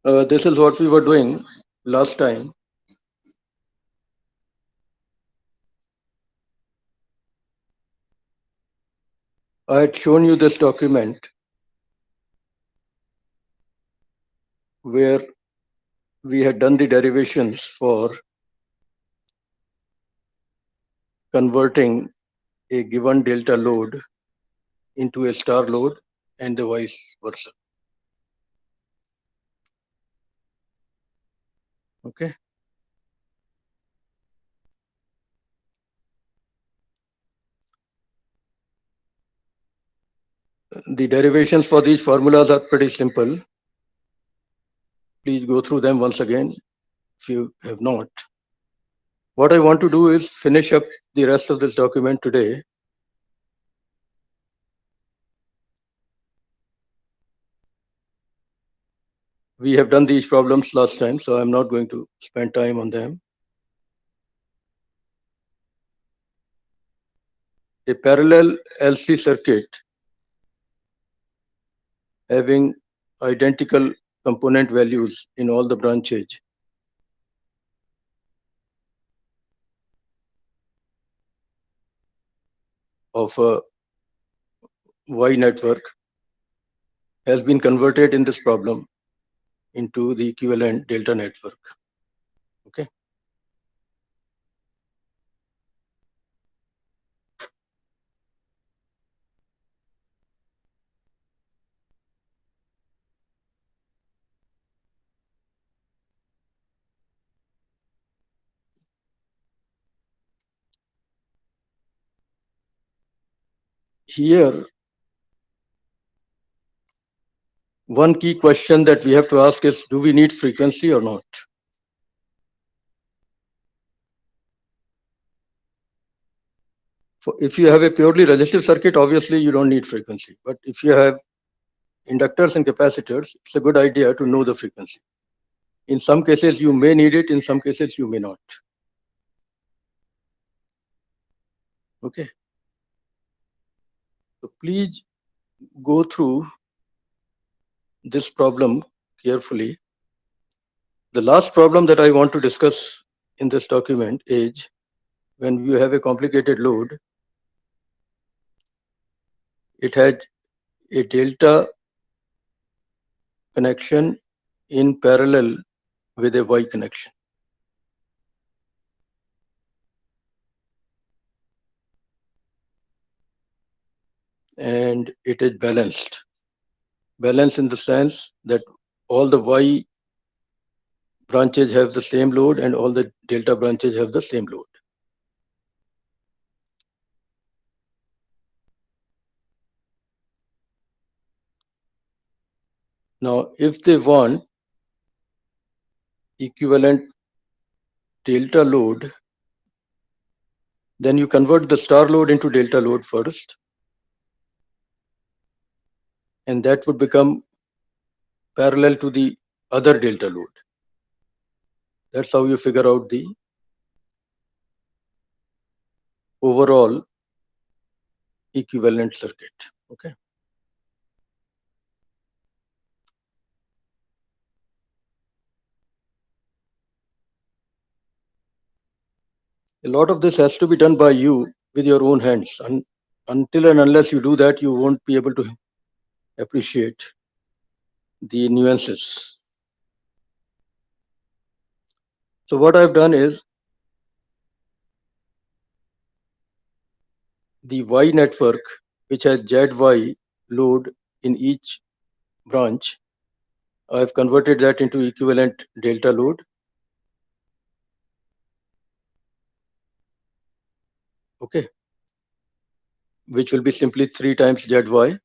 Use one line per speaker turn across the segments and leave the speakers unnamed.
This is what we were doing last time. I had shown you this document where we had done the derivations for converting a given delta load into a star load and the vice versa. Okay. The derivations for these formulas are pretty simple. Please go through them once again if you have not. What I want to do is finish up the rest of this document today. We have done these problems last time, so I'm not going to spend time on them. A parallel LC circuit having identical component values in all the branches of a Y network has been converted in this problem into the equivalent delta network. Okay. Here, one key question that we have to ask is, do we need frequency or not? If you have a purely resistive circuit, obviously you don't need frequency. But if you have inductors and capacitors, it's a good idea to know the frequency. In some cases, you may need it. In some cases, you may not. Okay. So please go through this problem carefully. The last problem that I want to discuss in this document is when you have a complicated load, it has a delta connection in parallel with a Y connection. And it is balanced. Balanced in the sense that all the Y branches have the same load and all the delta branches have the same load. Now, if they want equivalent delta load, then you convert the star load into delta load first, and that would become parallel to the other delta load. That's how you figure out the overall equivalent circuit. Okay. A lot of this has to be done by you with your own hands. And until and unless you do that, you won't be able to appreciate the nuances. So what I've done is the Y network, which has ZY load in each branch, I've converted that into equivalent delta load. Okay. Which will be simply 3 times ZY.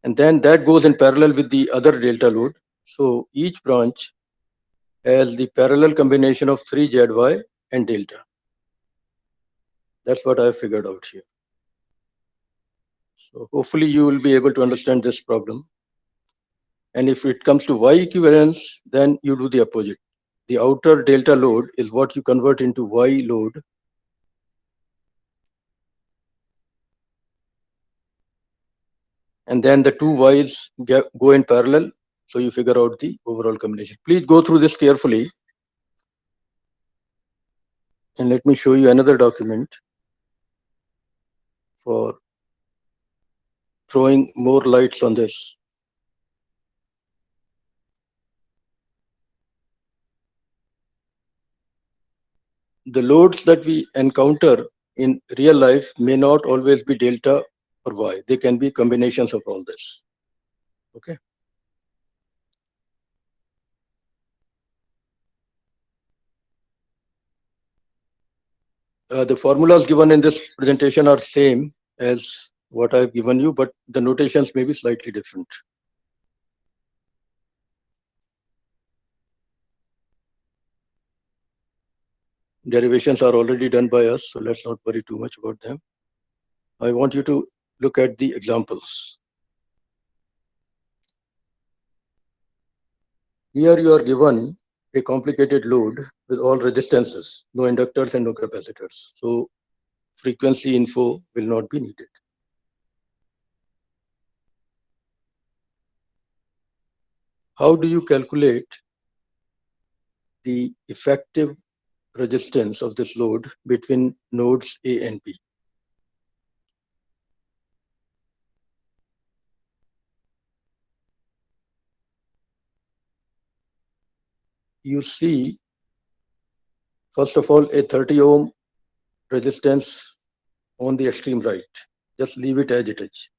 And then that goes in parallel with the other delta load. So each branch has the parallel combination of 3 ZY and delta. That's what I figured out here. So hopefully you will be able to understand this problem. And if it comes to Y equivalence, then you do the opposite. The outer delta load is what you convert into Y load. And then the two Ys go in parallel So you figure out the overall combination. Please go through this carefully. And let me show you another document for throwing more lights on this. The loads that we encounter in real life may not always be delta or Y. They can be combinations of all this. Okay. The formulas given in this presentation are same as what I've given you, but the notations may be slightly different. Derivations are already done by us, so let's not worry too much about them. I want you to look at the examples. Here you are given a complicated load with all resistances, no inductors and no capacitors. So frequency info will not be needed. How do you calculate the effective resistance of this load between nodes A and B? You see, first of all, a 30 ohm resistance on the extreme right. Just leave it as it is.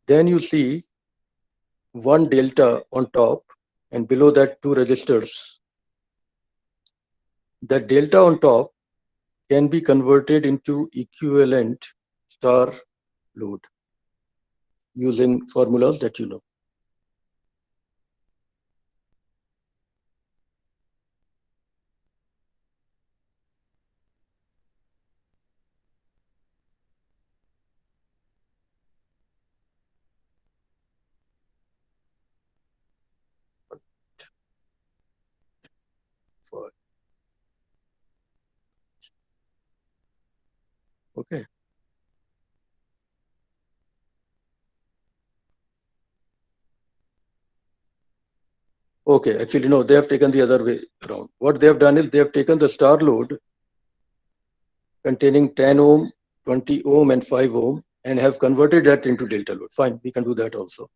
Then you see one delta on top, and below that two resistors. That delta on top can be converted into equivalent star load using formulas that you know. Okay. Okay, actually, no, they have taken the other way around. What they have done is they have taken the star load containing 10 ohm, 20 ohm, and 5 ohm and have converted that into delta load. Fine, we can do that also.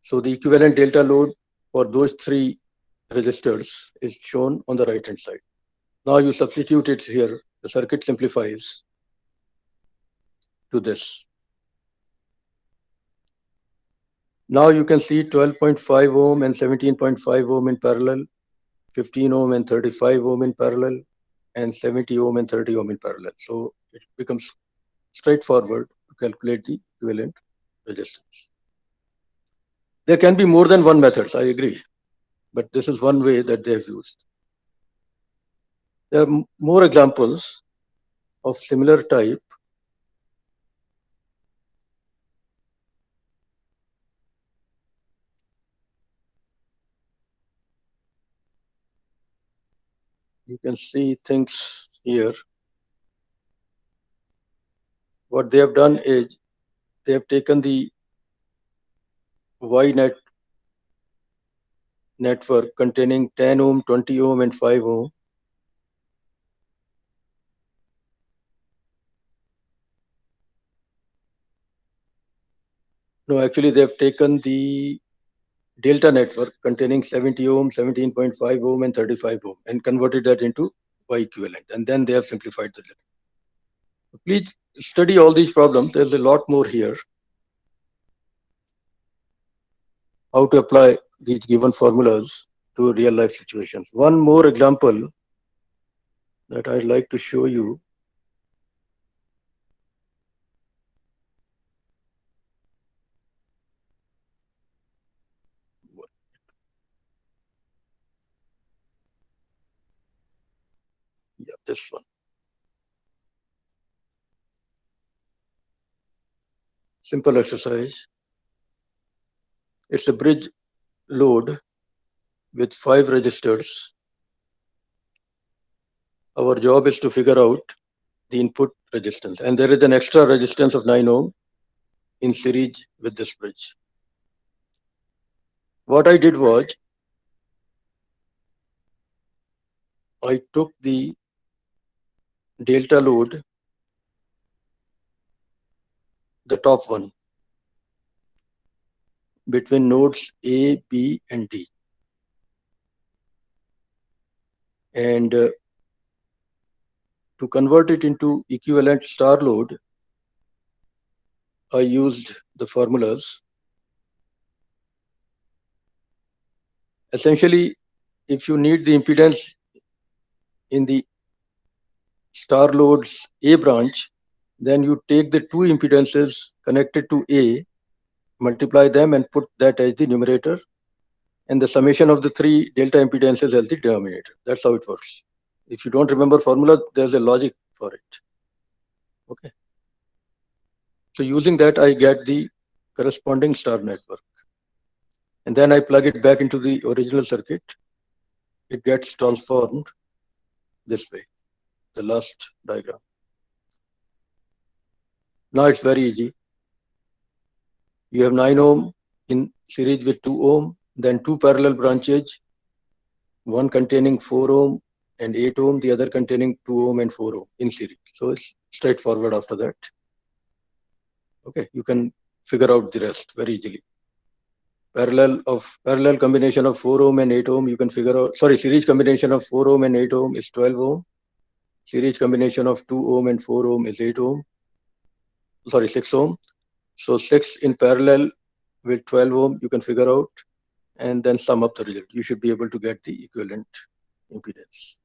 So the equivalent delta load for those three resistors is shown on the right hand side. Now you substitute it here, the circuit simplifies to this. Now you can see 12.5 ohm and 17.5 ohm in parallel, 15 ohm and 35 ohm in parallel, and 70 ohm and 30 ohm in parallel. So it becomes straightforward to calculate the equivalent resistance. There can be more than one method, I agree, but this is one way that they have used. There are more examples of similar type. You can see things here. What they have done is they have taken the Y network containing 10 ohm, 20 ohm, and 5 ohm. No, actually, they have taken the delta network containing 70 ohm, 17.5 ohm, and 35 ohm and converted that into Y equivalent. And then they have simplified the data. Please study all these problems. There's a lot more here. How to apply these given formulas to real life situations. One more example that I'd like to show you. Yeah, this one. Simple exercise. It's a bridge load with 5 resistors. Our job is to figure out the input resistance. And there is an extra resistance of 9 ohm in series with this bridge. what I did was I took the delta load, the top one, between nodes A, B, and D. And to convert it into equivalent star load, I used the formulas. Essentially, if you need the impedance in the star load's A branch, then you take the two impedances connected to A, multiply them and put that as the numerator, and the summation of the three delta impedances as the denominator. That's how it works. If you don't remember formula, there's a logic for it. Okay. So using that, I get the corresponding star network. And then I plug it back into the original circuit. It gets transformed this way, the last diagram. Now it's very easy. You have 9 ohm in series with 2 ohm, then two parallel branches, one containing 4 ohm and 8 ohm, the other containing 2 ohm and 4 ohm in series. So it's straightforward after that. Okay, you can figure out the rest very easily. Parallel combination of 4 ohm and 8 ohm, you can figure out, sorry, series combination of 4 ohm and 8 ohm is 12 ohm. Series combination of 2 ohm and 4 ohm is 8 ohm. Sorry, 6 ohm. So 6 in parallel with 12 ohm, you can figure out and then sum up the result. You should be able to get the equivalent impedance.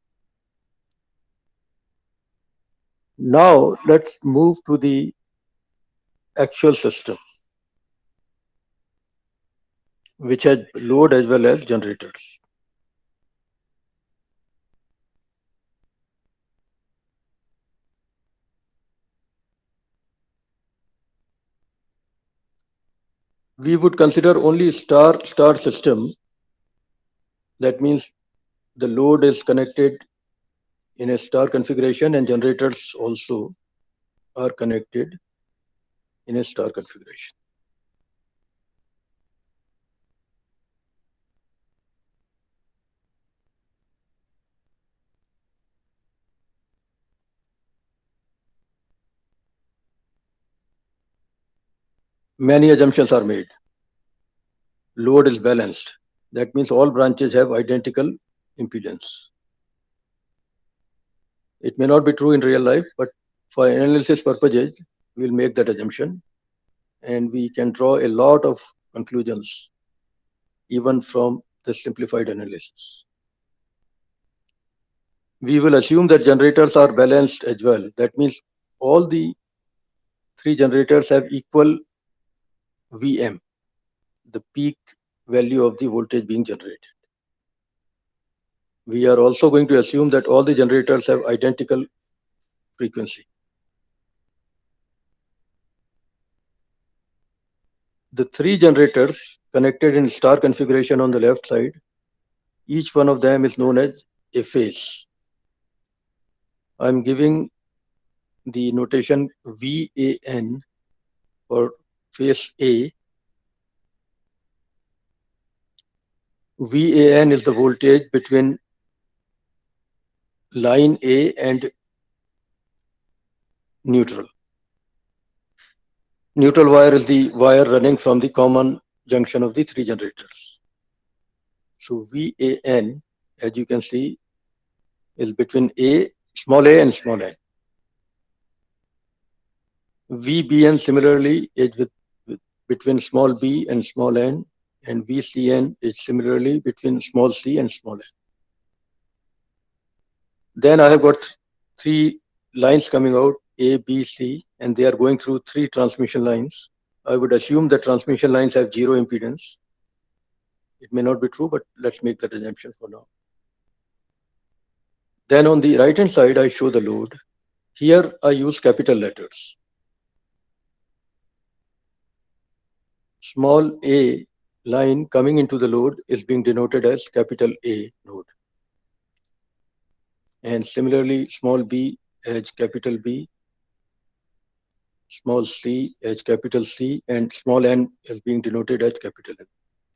Now let's move to the actual system, which has load as well as generators. We would consider only star system. That means the load is connected in a star configuration and generators also are connected in a star configuration. Many assumptions are made. Load is balanced. That means all branches have identical impedance. It may not be true in real life, but for analysis purposes, we'll make that assumption and we can draw a lot of conclusions even from the simplified analysis. We will assume that generators are balanced as well. That means all the three generators have equal Vm, the peak value of the voltage being generated. We are also going to assume that all the generators have identical frequency. The three generators connected in star configuration on the left side, each one of them is known as a phase. I'm giving the notation VAN for phase A. VAN is the voltage between line A and neutral. Neutral wire is the wire running from the common junction of the three generators. So VAN, as you can see, is between small a and small n. VBN similarly is between small b and small n, and VCN is similarly between small c and small n. Then I have got three lines coming out, A, B, C, and they are going through three transmission lines. I would assume that transmission lines have zero impedance. It may not be true, but let's make that assumption for now. Then on the right hand side, I show the load. Here I use capital letters. Small a line coming into the load is being denoted as capital A node. And similarly, small b as capital B, small c as capital C, and small n is being denoted as capital N.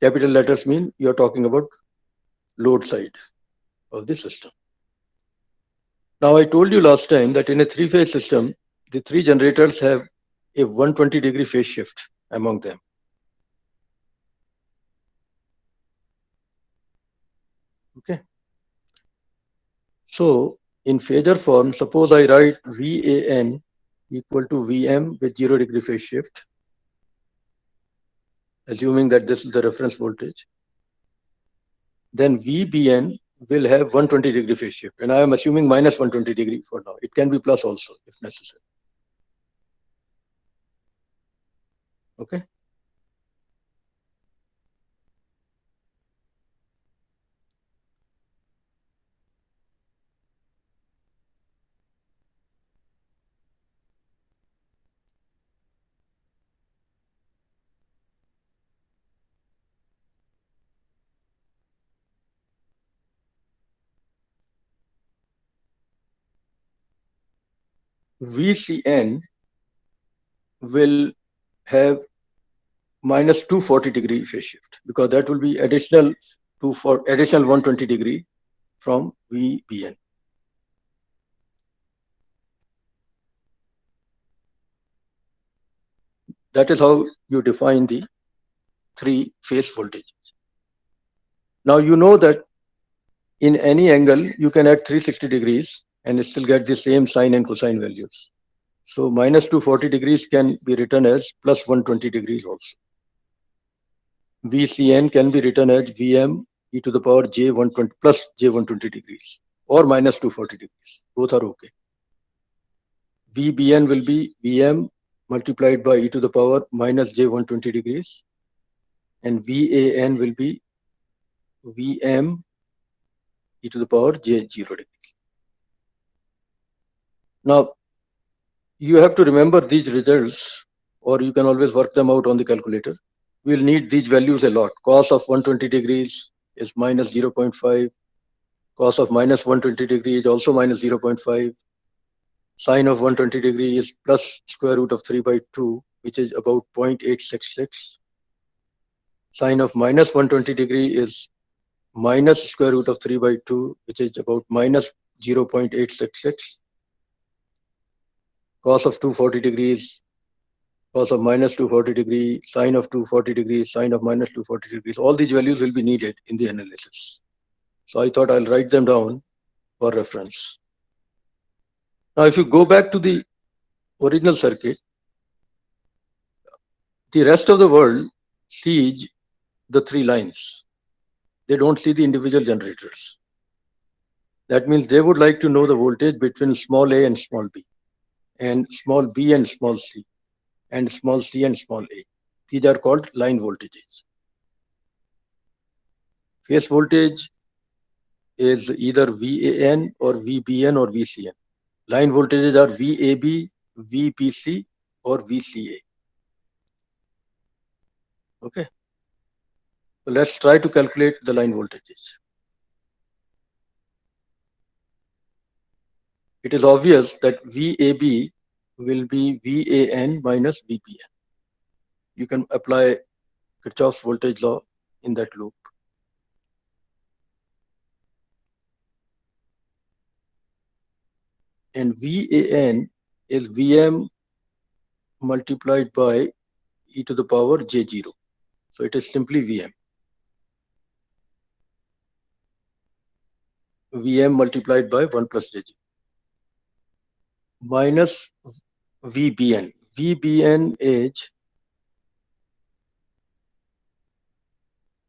Capital letters mean you're talking about load side of the system. Now, I told you last time that in a three-phase system, the three generators have a 120-degree phase shift among them. Okay. So, in phasor form, suppose I write VAN equal to VM with 0-degree phase shift, assuming that this is the reference voltage. Then VBN will have 120-degree phase shift, and I am assuming minus 120 degree for now. It can be plus also if necessary. Okay. VCN will have minus 240-degree phase shift because that will be additional 120 degree from VBN. That is how you define the three-phase voltage. Now you know that in any angle you can add 360 degrees and still get the same sine and cosine values. So minus 240 degrees can be written as plus 120 degrees also. VCN can be written as VM e to the power j120 plus j120 degrees or minus 240 degrees. Both are okay. VBN will be VM multiplied by e to the power minus j120 degrees, and VAN will be VM e to the power j0 degrees. Now, you have to remember these results, or you can always work them out on the calculator. We'll need these values a lot. Cos of 120 degrees is minus 0.5. Cos of minus 120 degree is also minus 0.5. Sine of 120 degree is plus square root of 3 by 2, which is about 0.866. Sine of minus 120 degree is minus square root of 3 by 2, which is about minus 0.866. Cos of 240 degrees, cos of minus 240 degree, sine of 240 degrees, sine of minus 240 degrees. All these values will be needed in the analysis. So I thought I'll write them down for reference. Now, if you go back to the original circuit, the rest of the world sees the three lines. They don't see the individual generators. That means they would like to know the voltage between small a and small b, and small b and small c, and small c and small a. These are called line voltages. Phase voltage is either VAN or VBN or VCN. Line voltages are VAB, VBC, or VCA. Okay. So let's try to calculate the line voltages. It is obvious that VAB will be VAN minus VBN. You can apply Kirchhoff's voltage law in that loop. And VAN is VM multiplied by e to the power j0. So it is simply VM. VM multiplied by 1 plus j0 minus VBN. VBN is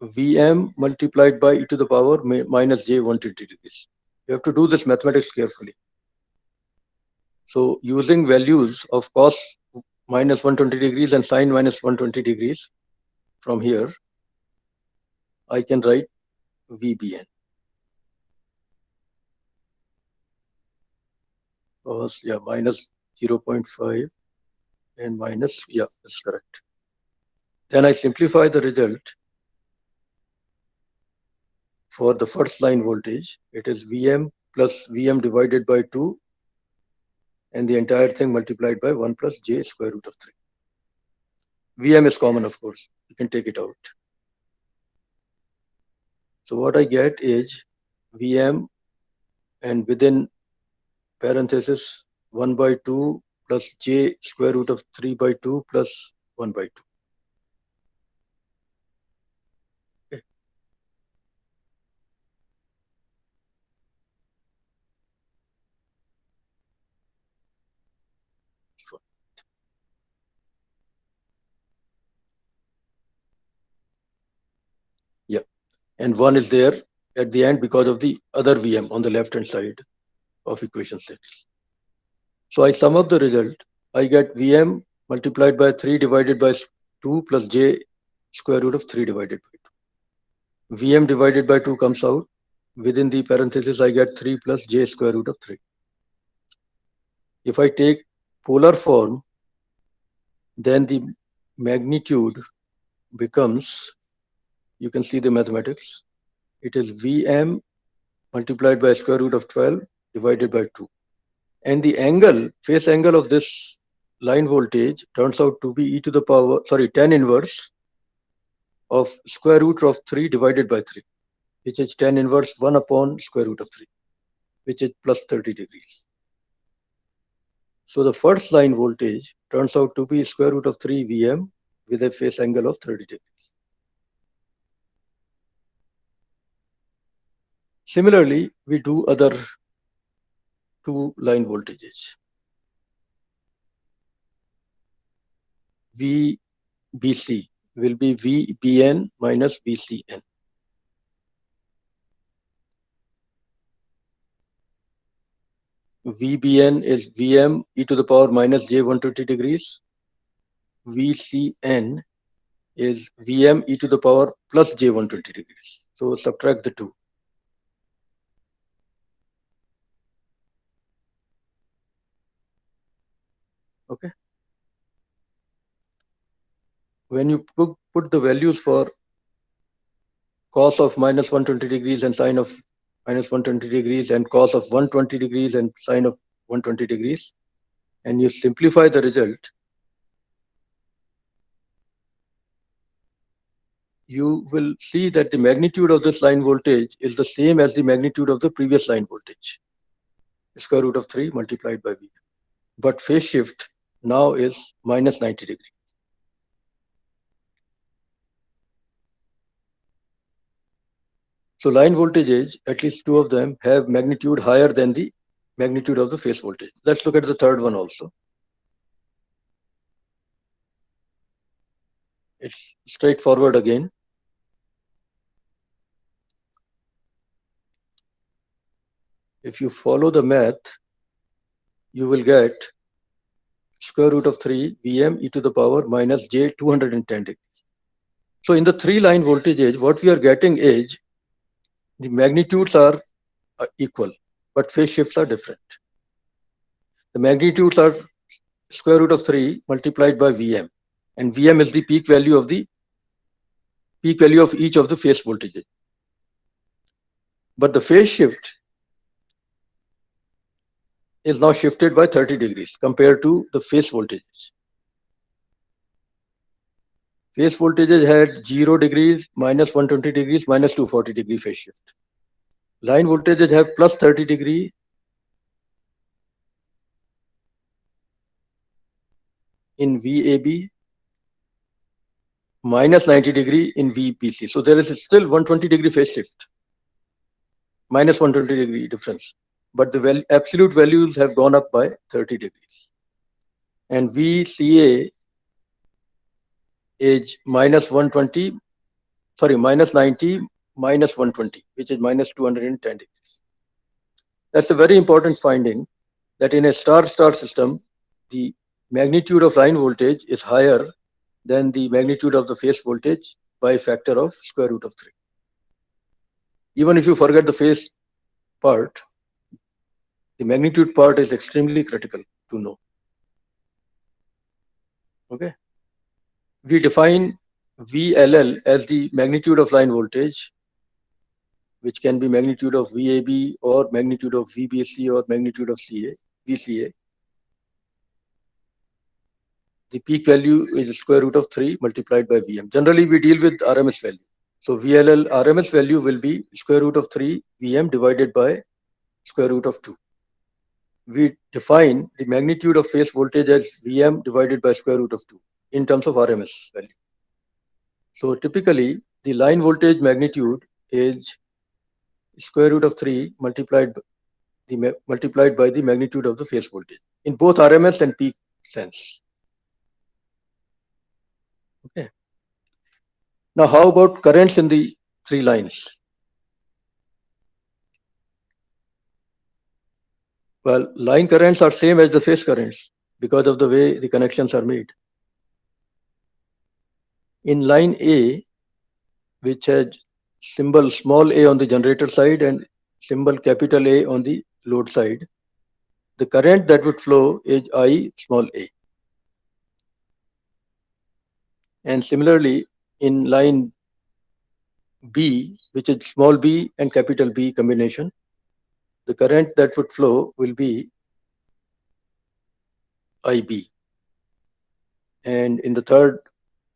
VM multiplied by e to the power minus j120 degrees. You have to do this mathematics carefully. So using values of cos minus 120 degrees and sine minus 120 degrees from here, I can write VBN. Cos, yeah, minus 0.5 and minus, yeah, that's correct. Then I simplify the result for the first line voltage. It is VM plus VM divided by 2 and the entire thing multiplied by 1 plus j square root of 3. VM is common, of course. You can take it out. So what I get is Vm and within parenthesis 1 by 2 plus j square root of 3 by 2 plus 1 by 2. Okay. Yeah. And 1 is there at the end because of the other Vm on the left hand side of equation 6. So I sum up the result. I get Vm multiplied by 3 divided by 2 plus j square root of 3 divided by 2. Vm divided by 2 comes out. Within the parenthesis, I get 3 plus j square root of 3. If I take polar form, then the magnitude becomes, you can see the mathematics, it is Vm multiplied by square root of 12 divided by 2. And the angle, phase angle of this line voltage turns out to be e to the power, tan inverse of square root of 3 divided by 3, which is tan inverse 1 upon square root of 3, which is plus 30 degrees. So the first line voltage turns out to be square root of 3 Vm with a phase angle of 30 degrees. Similarly, we do other two line voltages. VBC will be VBN minus VCN. VBN is Vm e to the power minus j 120 degrees. VCN is Vm e to the power plus j 120 degrees. So subtract the two. Okay. When you put the values for cos of minus 120 degrees and sine of minus 120 degrees and cos of 120 degrees and sine of 120 degrees, and you simplify the result, you will see that the magnitude of this line voltage is the same as the magnitude of the previous line voltage, square root of 3 multiplied by V. But phase shift now is minus 90 degrees. So line voltages, at least two of them, have magnitude higher than the magnitude of the phase voltage. Let's look at the third one also. It's straightforward again. If you follow the math, you will get square root of 3 Vm e to the power minus j 210 degrees. So in the three line voltages, what we are getting is the magnitudes are equal, but phase shifts are different. The magnitudes are square root of 3 multiplied by Vm, and Vm is the peak value of each of the phase voltages. But the phase shift is now shifted by 30 degrees compared to the phase voltages. Phase voltages had 0 degrees, minus 120 degrees, minus 240 degree phase shift. Line voltages have plus 30 degree in VAB, minus 90 degree in VBC. So there is still 120 degree phase shift, minus 120 degree difference. But the absolute values have gone up by 30 degrees. And VCA is minus 120, minus 90, minus 120, which is minus 210 degrees. That's a very important finding, that in a star-star system, the magnitude of line voltage is higher than the magnitude of the phase voltage by a factor of square root of 3. Even if you forget the phase part, the magnitude part is extremely critical to know. Okay. We define VLL as the magnitude of line voltage, which can be magnitude of VAB or magnitude of VBC or magnitude of VCA. The peak value is the square root of 3 multiplied by Vm. Generally, we deal with RMS value. So VLL RMS value will be square root of 3 Vm divided by square root of 2. We define the magnitude of phase voltage as Vm divided by square root of 2 in terms of RMS value. So typically, the line voltage magnitude is square root of 3 multiplied by the magnitude of the phase voltage in both RMS and peak sense. Okay. Now, how about currents in the three lines? Well, line currents are same as the phase currents because of the way the connections are made. In line A, which has symbol small a on the generator side and symbol capital A on the load side, the current that would flow is I small a. And similarly, in line B, which is small b and capital B combination, the current that would flow will be IB. And in the third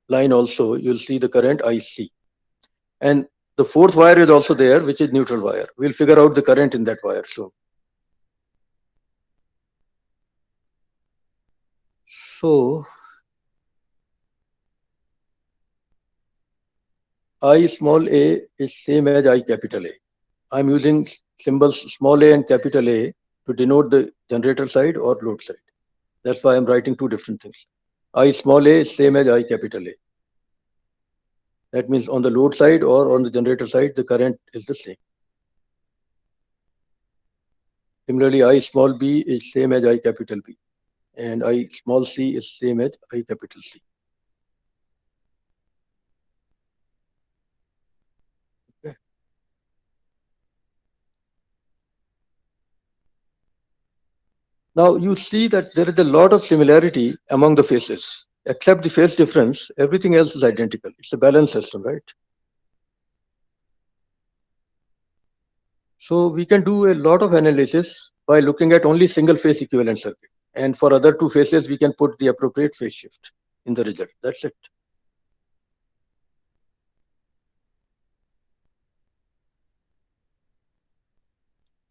line also, you'll see the current IC. And the fourth wire is also there, which is neutral wire. We'll figure out the current in that wire. So I small a is same as I capital A. I'm using symbols small a and capital A to denote the generator side or load side. That's why I'm writing two different things. I small a is same as I capital A. That means on the load side or on the generator side, the current is the same. Similarly, I small b is same as I capital B. And I small c is same as I capital C. Okay. Now you see that there is a lot of similarity among the phases. Except the phase difference, everything else is identical. It's a balanced system, right? So we can do a lot of analysis by looking at only single phase equivalent circuit. And for other two phases, we can put the appropriate phase shift in the result. That's it.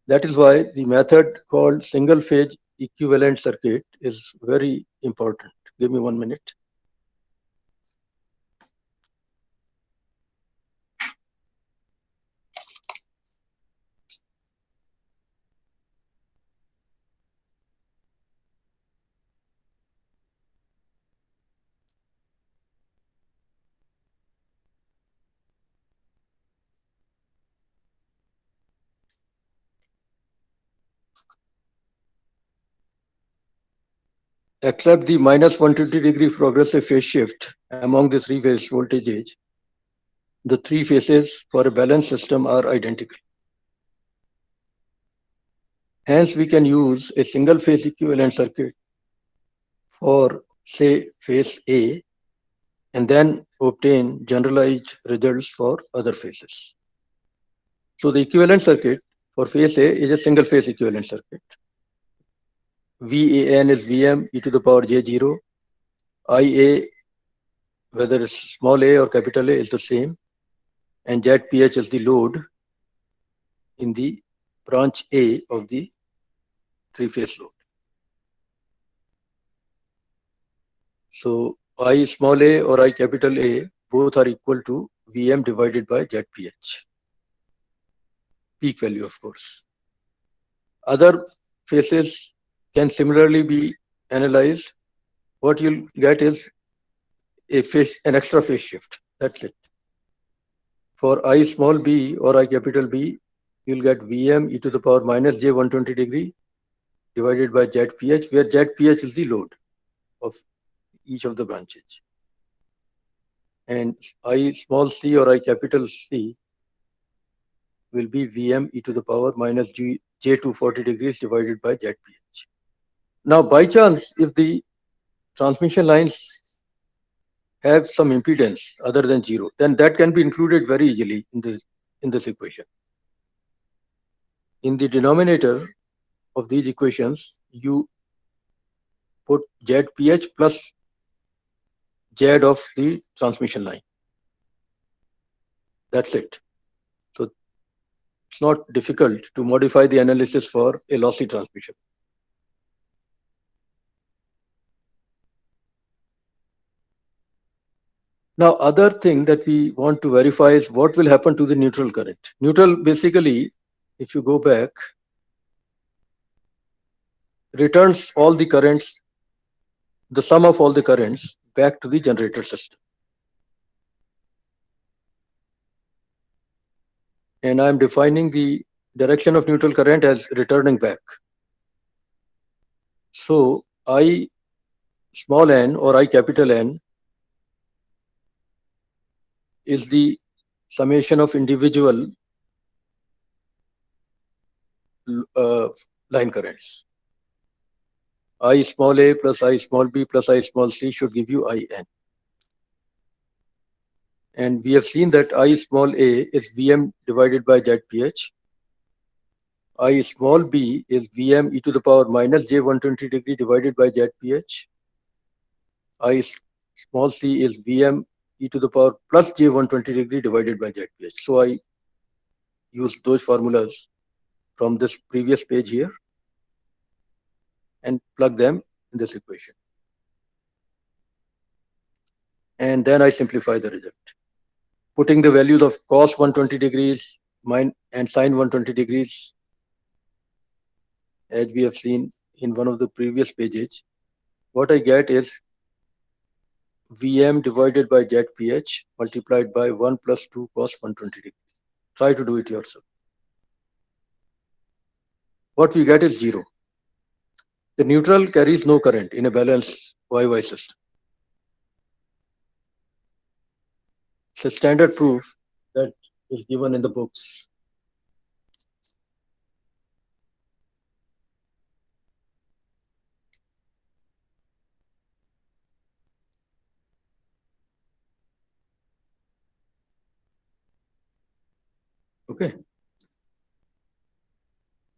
That is why the method called single phase equivalent circuit is very important. Give me 1 minute. Except the minus 120-degree progressive phase shift among the three phase voltages, the three phases for a balanced system are identical. Hence, we can use a single phase equivalent circuit for, say, phase A and then obtain generalized results for other phases. So the equivalent circuit for phase A is a single phase equivalent circuit. VAN is Vm e to the power J0. IA, whether it's small a or capital A, is the same. And ZPH is the load in the branch A of the three-phase load. So I small a or I capital A, both are equal to Vm divided by ZPH. Peak value, of course. Other phases can similarly be analyzed. What you'll get is an extra phase shift. That's it. For I small b or I capital B, you'll get Vm e to the power minus j 120 degree divided by ZPH, where ZPH is the load of each of the branches. And I small c or I capital C will be Vm e to the power minus j 240 degrees divided by ZPH. Now, by chance, if the transmission lines have some impedance other than 0, then that can be included very easily in this equation. In the denominator of these equations, you put ZPH plus Z of the transmission line. That's it. So it's not difficult to modify the analysis for a lossy transmission. Now, other thing that we want to verify is what will happen to the neutral current. Neutral, basically, if you go back, returns all the currents, the sum of all the currents back to the generator system. And I'm defining the direction of neutral current as returning back. So I small n or I capital N is the summation of individual line currents. I small a plus I small b plus I small c should give you In. And we have seen that I small a is Vm divided by ZPH. I small b is Vm e to the power minus j120 degree divided by ZPH. I small c is Vm e to the power plus j120 degree divided by ZPH. So I use those formulas from this previous page here and plug them in this equation. And then I simplify the result, putting the values of cos 120 degrees and sine 120 degrees, as we have seen in one of the previous pages. What I get is Vm divided by ZPH multiplied by 1 plus 2 cos 120 degrees. Try to do it yourself. What we get is 0. The neutral carries no current in a balanced YY system. It's a standard proof that is given in the books. Okay.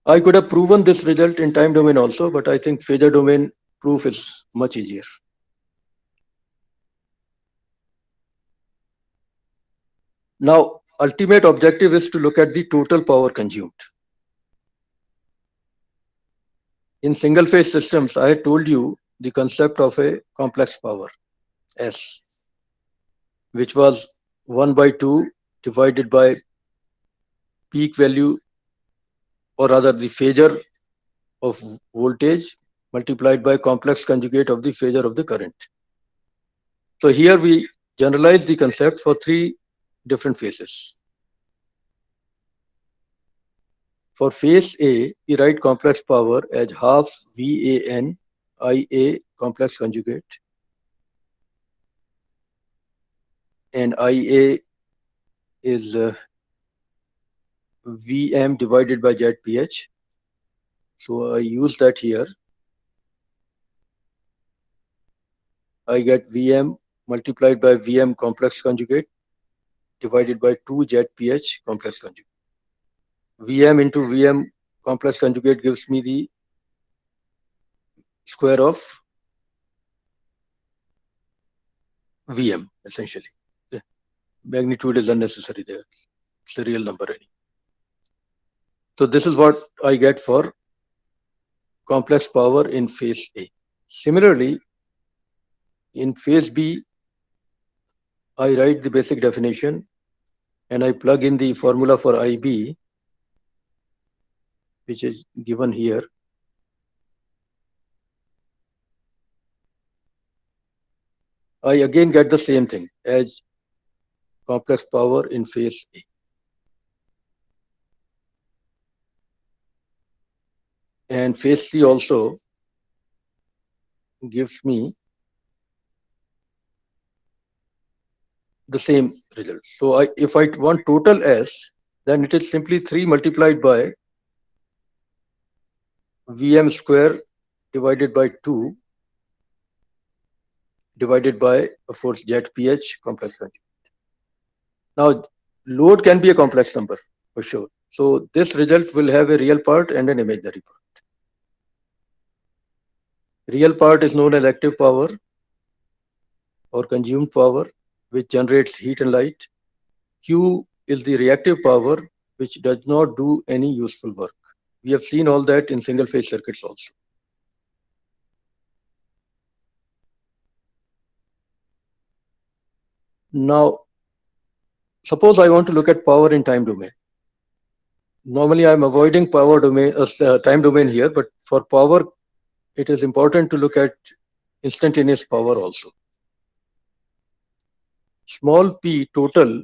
I could have proven this result in time domain also, but I think phasor domain proof is much easier. Now, ultimate objective is to look at the total power consumed. In single phase systems, I had told you the concept of a complex power, S, which was 1 by 2 divided by peak value, or rather the phasor of voltage multiplied by complex conjugate of the phasor of the current. So here we generalize the concept for 3 different phases. For phase A, we write complex power as half VAN IA complex conjugate, and IA is Vm divided by ZPH. So I use that here. I get Vm multiplied by Vm complex conjugate divided by 2 ZPH complex conjugate. Vm into Vm complex conjugate gives me the square of Vm, essentially. The magnitude is unnecessary there. It's a real number anyway. So this is what I get for complex power in phase A. Similarly, in phase B, I write the basic definition and I plug in the formula for IB, which is given here. I again get the same thing as complex power in phase A. And phase C also gives me the same result. So if I want total S, then it is simply 3 multiplied by Vm square divided by 2 divided by, of course, ZPH complex conjugate. Now, load can be a complex number for sure. So this result will have a real part and an imaginary part. Real part is known as active power or consumed power, which generates heat and light. Q is the reactive power which does not do any useful work. We have seen all that in single phase circuits also. Now, suppose I want to look at power in time domain. Normally, I'm avoiding power domain, time domain here, but for power, it is important to look at instantaneous power also. Small p total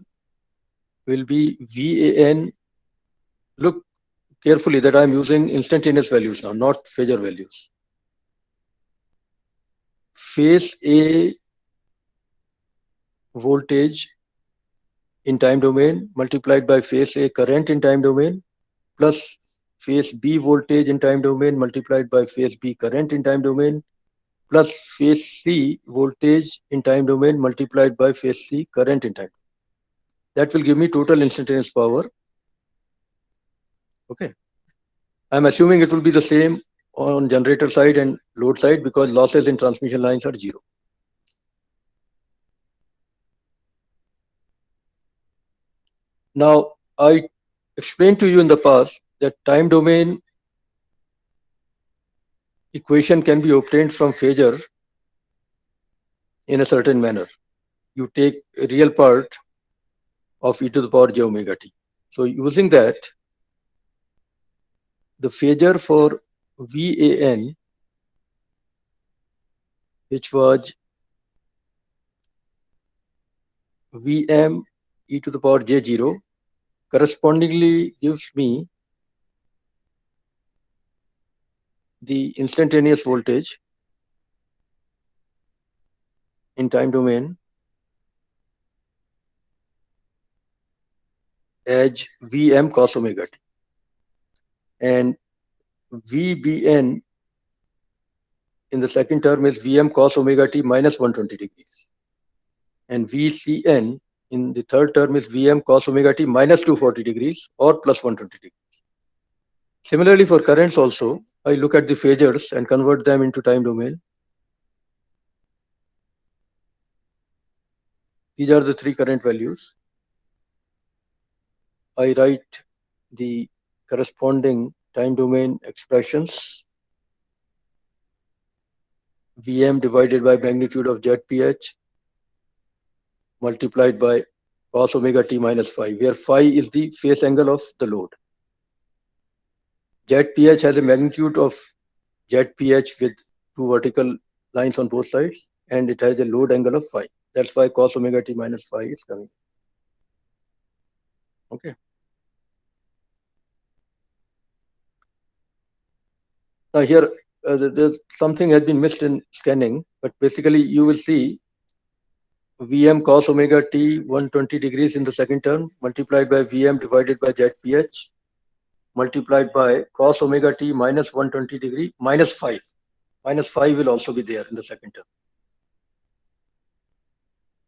will be VAN. Look carefully that I'm using instantaneous values now, not phasor values. Phase A voltage in time domain multiplied by phase A current in time domain plus phase B voltage in time domain multiplied by phase B current in time domain plus phase C voltage in time domain multiplied by phase C current in time. That will give me total instantaneous power. Okay. I'm assuming it will be the same on generator side and load side because losses in transmission lines are zero. Now, I explained to you in the past that time domain equation can be obtained from phasor in a certain manner. You take a real part of e to the power j omega t. So using that, the phasor for VAN, which was Vm e to the power j0, correspondingly gives me the instantaneous voltage in time domain as Vm cos omega t. And VBN in the second term is Vm cos omega t minus 120 degrees. And VCN in the third term is Vm cos omega t minus 240 degrees or plus 120 degrees. Similarly, for currents also, I look at the phasors and convert them into time domain. These are the three current values. I write the corresponding time domain expressions. Vm divided by magnitude of ZPH multiplied by cos omega t minus phi, where phi is the phase angle of the load. ZPH has a magnitude of ZPH with two vertical lines on both sides, and it has a load angle of phi. That's why cos omega t minus phi is coming. Okay. Now here, there's something has been missed in scanning, but basically you will see Vm cos omega t 120 degrees in the second term multiplied by Vm divided by ZPH multiplied by cos omega t minus 120 degree minus 5. Minus 5 will also be there in the second term.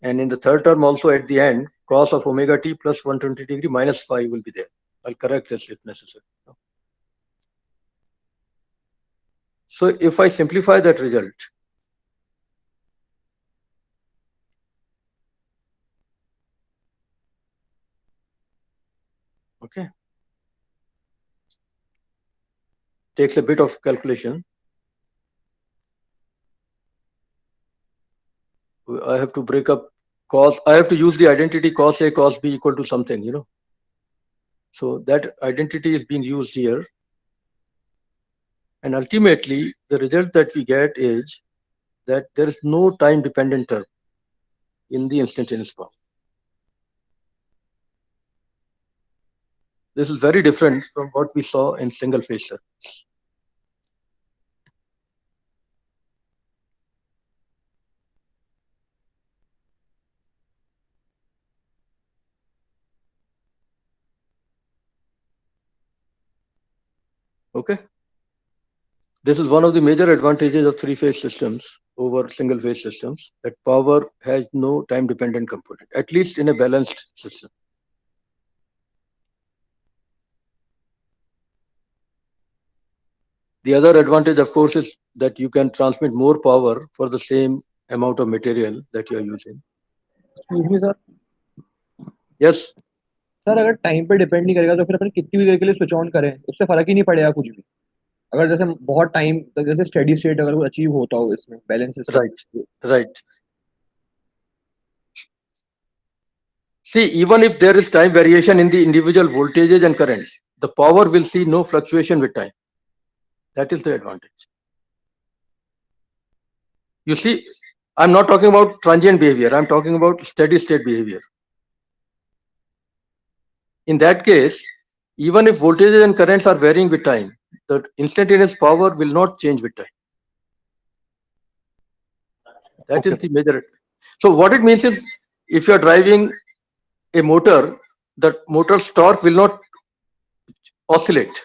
And in the third term also at the end, cos of omega t plus 120 degree minus 5 will be there. I'll correct this if necessary. So if I simplify that result, okay, takes a bit of calculation. I have to break up cos, I have to use the identity cos A cos B equal to something, you know. So that identity is being used here. And ultimately, the result that we get is that there is no time dependent term in the instantaneous power. This is very different from what we saw in single phase circuits. Okay. This is one of the major advantages of three-phase systems over single-phase systems, that power has no time-dependent component, at least in a balanced system. The other advantage, of course, is that you can transmit more power for the same amount of material that you are using.
Excuse me, sir.
Yes.
Sir अगर time पे depend नहीं करेगा तो फिर अपन कितनी भी देर के लिए स्विच ऑन करें उससे फर्क ही नहीं पड़ेगा कुछ भी। अगर जैसे बहुत टाइम जैसे स्टेडी स्टेट अगर कुछ अचीव होता हो इसमें balance system.
Right, right. See, even if there is time variation in the individual voltages and currents, the power will see no fluctuation with time. That is the advantage. You see, I'm not talking about transient behavior. I'm talking about steady state behavior. In that case, even if voltages and currents are varying with time, the instantaneous power will not change with time. That
Okay.
is the major. So what it means is, if you are driving a motor, the motor's torque will not oscillate.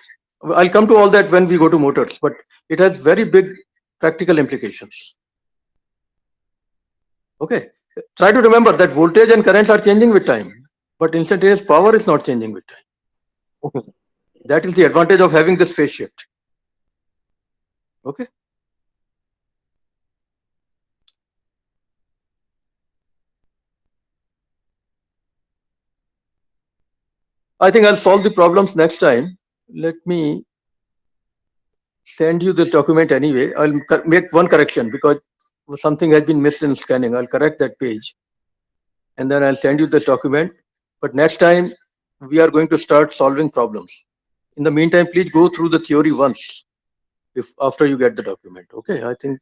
I'll come to all that when we go to motors, but it has very big practical implications. Okay. Try to remember that voltage and currents are changing with time, but instantaneous power is not changing with time.
Okay.
That is the advantage of having this phase shift. Okay. I think I'll solve the problems next time. Let me send you this document anyway. I'll make one correction because something has been missed in scanning. I'll correct that page and then I'll send you this document. But next time we are going to start solving problems. In the meantime, please go through the theory once if after you get the document. Okay, I think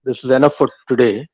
this is enough for today.